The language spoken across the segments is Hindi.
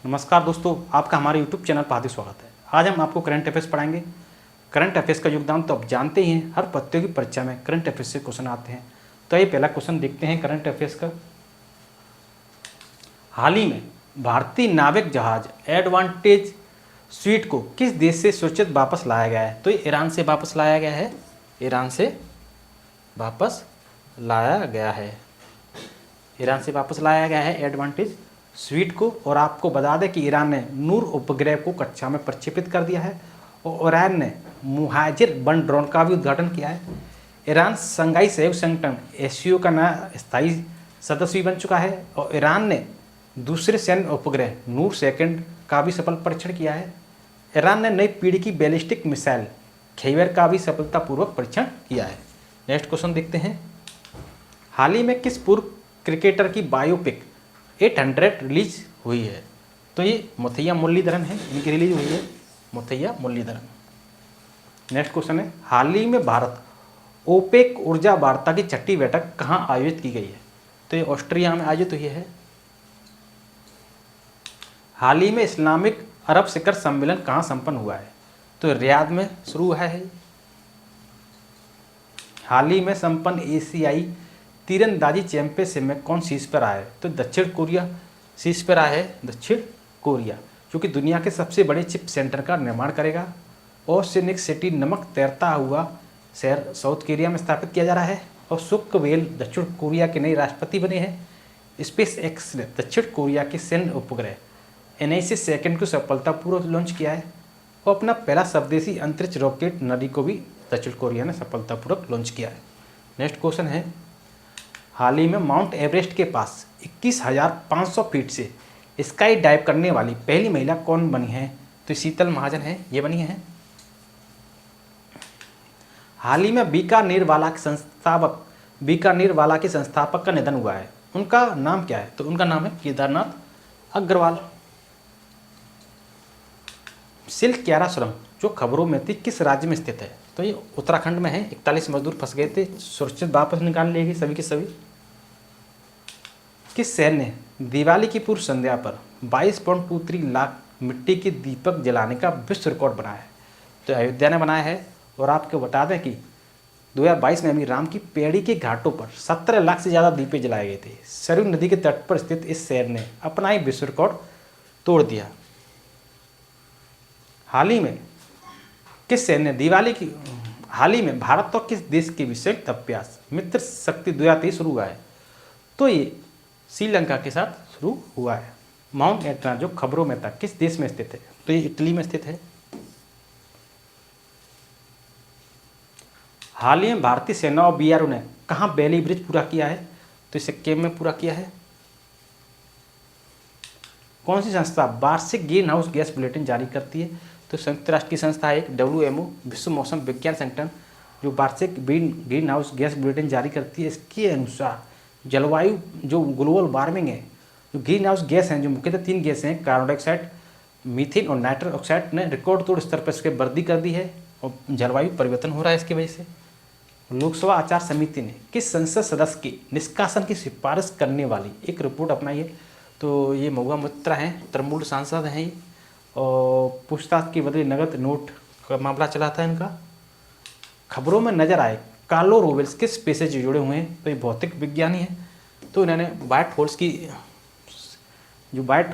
नमस्कार दोस्तों, आपका हमारे YouTube चैनल पर हार्दिक स्वागत है। आज हम आपको करंट अफेयर्स पढ़ाएंगे। करंट अफेयर्स का योगदान तो आप जानते ही हैं, हर प्रतियोगी परीक्षा में करंट अफेयर्स से क्वेश्चन आते हैं। तो ये पहला क्वेश्चन देखते हैं करंट अफेयर्स का। हाल ही में भारतीय नाविक जहाज एडवांटेज स्वीट को किस देश से सुरक्षित वापस लाया गया है? तो ये ईरान से वापस लाया गया है। ईरान से वापस लाया गया है। ईरान से वापस लाया गया है एडवांटेज स्वीट को। और आपको बता दें कि ईरान ने नूर उपग्रह को कक्षा में प्रक्षेपित कर दिया है और ईरान ने मुहाजिर वन ड्रोन का भी उद्घाटन किया है। ईरान संघाई सहयोग संगठन एससीओ का नया स्थायी सदस्य भी बन चुका है और ईरान ने दूसरे सैन्य उपग्रह नूर सेकंड का भी सफल परीक्षण किया है। ईरान ने नई पीढ़ी की बैलिस्टिक मिसाइल खैबर का भी सफलतापूर्वक परीक्षण किया है। नेक्स्ट क्वेश्चन देखते हैं। हाल ही में किस पूर्व क्रिकेटर की बायोपिक 800 रिलीज हुई है? तो ये मुथैया मुरलीधरन है, इनकी रिलीज हुई है मुथैया मुरलीधरन। नेक्स्ट क्वेश्चन है, हाल ही में भारत ओपेक ऊर्जा वार्ता की छठी बैठक कहाँ आयोजित की गई है? तो ये ऑस्ट्रिया में आयोजित हुई है। हाल ही में इस्लामिक अरब शिखर सम्मेलन कहाँ संपन्न हुआ है? तो रियाद में शुरू हुआ है। हाल ही में संपन्न एशियाई तीरंदाजी चैंपियनशिप में कौन शीर्ष पर आया है? तो दक्षिण कोरिया शीर्ष पर आया है। दक्षिण कोरिया जो कि दुनिया के सबसे बड़े चिप सेंटर का निर्माण करेगा। ओसेनिक सिटी नमक तैरता हुआ शहर साउथ कोरिया में स्थापित किया जा रहा है। और सुकवेल दक्षिण कोरिया के नए राष्ट्रपति बने हैं। स्पेस एक्स ने दक्षिण कोरिया के सैन्य उपग्रह एनालिसिस सेकंड को सफलतापूर्वक लॉन्च किया है और अपना पहला स्वदेशी अंतरिक्ष रॉकेट नदी को भी दक्षिण कोरिया ने सफलतापूर्वक लॉन्च किया है। नेक्स्ट क्वेश्चन है, हाल ही में माउंट एवरेस्ट के पास 21,500 फीट से स्काई डाइव करने वाली पहली महिला कौन बनी है? तो शीतल महाजन है, ये बनी है। हाल ही में बीकानेर वाला के संस्थापक का निधन हुआ है। उनका नाम क्या है? तो उनका नाम है केदारनाथ अग्रवाल। सिल्क क्यारा सुरंग जो खबरों में थी किस राज्य में स्थित है? तो ये उत्तराखंड में है। 41 मजदूर फंस गए थे, सुरक्षित वापस निकाल लिए गए सभी के सभी। किस शहर ने दिवाली की पूर्व संध्या पर 22.23 लाख मिट्टी के दीपक जलाने का विश्व रिकॉर्ड बनाया है? तो अयोध्या ने बनाया है। और आपको बता दें कि 2022 में भी राम की पेड़ी के घाटों पर 17 लाख से ज़्यादा दीपे जलाए गए थे। सरयू नदी के तट पर स्थित इस शहर ने अपना ही विश्व रिकॉर्ड तोड़ दिया। हाल ही में किस शहर ने हाल ही में भारत और किस देश के बीच संयुक्त अभ्यास मित्र शक्ति 2023 शुरू हुआ है? तो ये श्रीलंका के साथ शुरू हुआ है। माउंट एटना जो खबरों में था किस देश में स्थित है? तो ये इटली में स्थित है। हाल ही में भारतीय सेना और बीआरओ ने कहाँ बेली ब्रिज पूरा किया है? तो इसे सिक्किम में पूरा किया है। कौन सी संस्था वार्षिक ग्रीन हाउस गैस बुलेटिन जारी करती है? तो संयुक्त राष्ट्र की संस्था है एक WMO विश्व मौसम विज्ञान संगठन जो वार्षिक ग्रीन हाउस गैस बुलेटिन जारी करती है। इसके अनुसार जलवायु जो ग्लोबल वार्मिंग है, जो ग्रीन हाउस गैस हैं, जो मुख्यतः 3 गैस हैं, कार्बन डाइऑक्साइड, मीथेन और नाइट्रस ऑक्साइड ने रिकॉर्ड तोड़ स्तर पर इसके वृद्धि कर दी है और जलवायु परिवर्तन हो रहा है इसकी वजह से। लोकसभा आचार समिति ने किस संसद सदस्य की निष्कासन की सिफारिश करने वाली एक रिपोर्ट अपनाई है? तो ये महुआ मोइत्रा हैं, तृणमूल सांसद हैं ये। और पूछताछ के बदले नगद नोट का मामला चला था इनका। खबरों में नजर आए कार्लो रोवेल्स किस पेशे से जुड़े हुए हैं? तो ये भौतिक विज्ञानी हैं। तो इन्होंने व्हाइट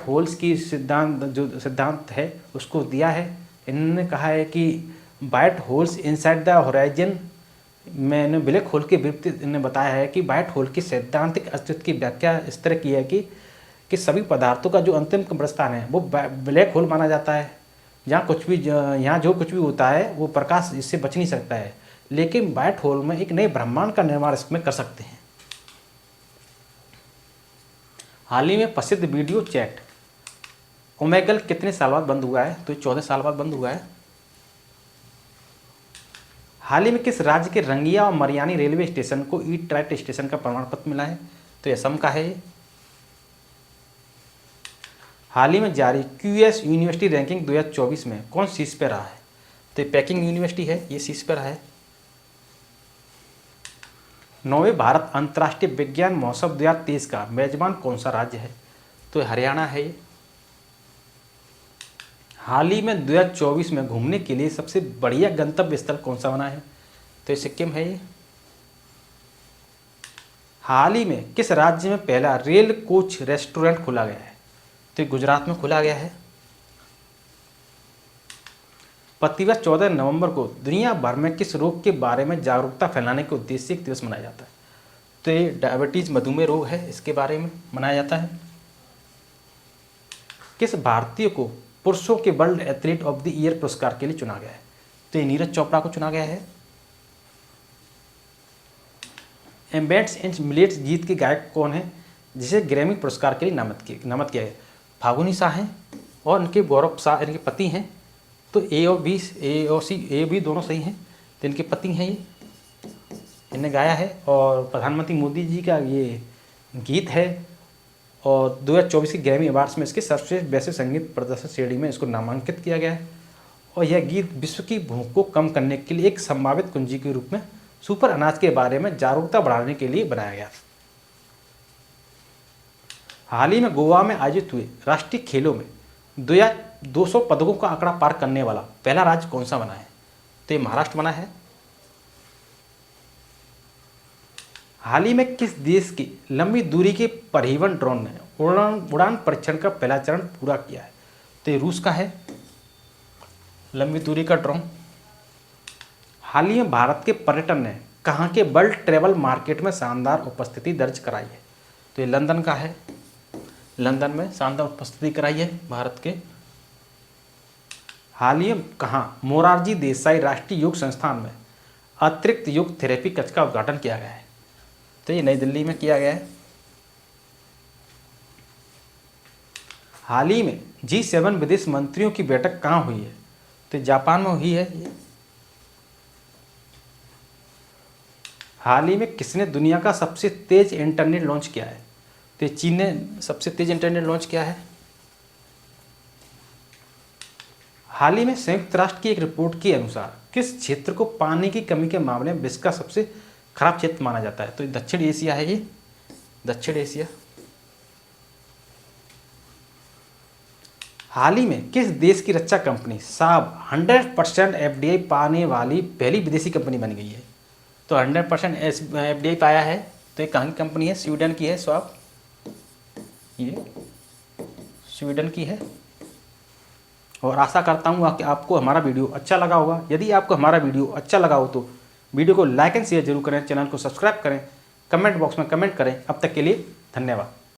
होल्स की सिद्धांत है उसको दिया है। इन्होंने कहा है कि white holes inside the horizon मैंने ब्लैक होल के विपरीत इन्होंने बताया है कि व्हाइट होल की सैद्धांतिक अस्तित्व की व्याख्या इस तरह की है कि सभी पदार्थों का जो अंतिम कब्रिस्तान है वो ब्लैक होल माना जाता है। यहाँ जो कुछ भी होता है वो प्रकाश इससे बच नहीं सकता है, लेकिन व्हाइट होल में एक नए ब्रह्मांड का निर्माण इसमें कर सकते हैं। हाल ही में प्रसिद्ध वीडियो चैट ओमेगल कितने साल बाद बंद हुआ है? तो 14 साल बाद बंद हुआ है। हाल ही में किस राज्य के रंगिया और मरियानी रेलवे स्टेशन को ई ट्रैक्ट स्टेशन का प्रमाण पत्र मिला है? तो असम का है। हाल ही में जारी QS यूनिवर्सिटी रैंकिंग 2024 में कौन शीर्ष पर रहा है? तो पेकिंग यूनिवर्सिटी है, ये शीर्ष पर है। 9वें भारत अंतर्राष्ट्रीय विज्ञान महोत्सव 2023 का मेजबान कौन सा राज्य है? तो हरियाणा है ये। हाल ही में 2024 में घूमने के लिए सबसे बढ़िया गंतव्य स्थल कौन सा बना है? तो ये सिक्किम है ये। हाल ही में किस राज्य में पहला रेल कोच रेस्टोरेंट खोला गया है? तो ये गुजरात में खोला गया है। प्रतिवर्ष 14 नवंबर को दुनिया भर में किस रोग के बारे में जागरूकता फैलाने के उद्देश्य से एक दिवस मनाया जाता है? तो ये डायबिटीज मधुमेह रोग है, इसके बारे में मनाया जाता है। किस भारतीय को पुरुषों के world athlete of the year पुरस्कार के लिए चुना गया है? तो ये नीरज चोपड़ा को चुना गया है। एम्बेड्स एंड मिलेट्स गीत के गायक कौन है जिसे ग्रैमी पुरस्कार के लिए नामित किया गया? फागुनी शाह हैं और इनके गौरव शाह इनके पति हैं। तो ए और सी दोनों सही हैं। तो इनके पति हैं, ये इन्हें गाया है और प्रधानमंत्री मोदी जी का ये गीत है। और 2024 के ग्रैमी अवार्ड्स में इसके सर्वश्रेष्ठ वैश्विक संगीत प्रदर्शन श्रेणी में इसको नामांकित किया गया है। और यह गीत विश्व की भूख को कम करने के लिए एक संभावित कुंजी के रूप में सुपर अनाज के बारे में जागरूकता बढ़ाने के लिए बनाया गया। हाल ही में गोवा में आयोजित हुए राष्ट्रीय खेलों में 200 पदकों का आंकड़ा पार करने वाला पहला राज्य कौन सा बना है? तो ये महाराष्ट्र बना है। हाल ही में किस देश की लंबी दूरी के परिवहन ड्रोन ने उड़ान परीक्षण का पहला चरण पूरा किया है? तो ये रूस का है, लंबी दूरी का ड्रोन। हाल ही में भारत के पर्यटन ने कहाँ के वर्ल्ड ट्रैवल मार्केट में शानदार उपस्थिति दर्ज कराई है? तो ये लंदन का है, लंदन में शानदार उपस्थिति कराई है भारत के। हाल ही में कहाँ मोरारजी देसाई राष्ट्रीय योग संस्थान में अतिरिक्त योग थेरेपी कक्ष का उद्घाटन किया गया है? तो ये नई दिल्ली में किया गया है। हाल ही में G7 विदेश मंत्रियों की बैठक कहाँ हुई है? तो जापान में हुई है ये। हाल ही में किसने दुनिया का सबसे तेज इंटरनेट लॉन्च किया है? तो चीन ने सबसे तेज इंटरनेट लॉन्च किया है। हाल ही में संयुक्त राष्ट्र की एक रिपोर्ट के अनुसार किस क्षेत्र को पानी की कमी के मामले में विश्व का सबसे खराब क्षेत्र माना जाता है? तो दक्षिण एशिया है ये, दक्षिण एशिया। हाल ही में किस देश की रक्षा कंपनी साब 100% एफडीआई पाने वाली पहली विदेशी कंपनी बन गई है? तो 100% एफडीआई पाया है। तो ये कहाँ की कंपनी है? स्वीडन की है स्वाब, ये स्वीडन की है। और आशा करता हूँ कि आपको हमारा वीडियो अच्छा लगा होगा। यदि आपको हमारा वीडियो अच्छा लगा हो तो वीडियो को लाइक एंड शेयर जरूर करें, चैनल को सब्सक्राइब करें, कमेंट बॉक्स में कमेंट करें। अब तक के लिए धन्यवाद।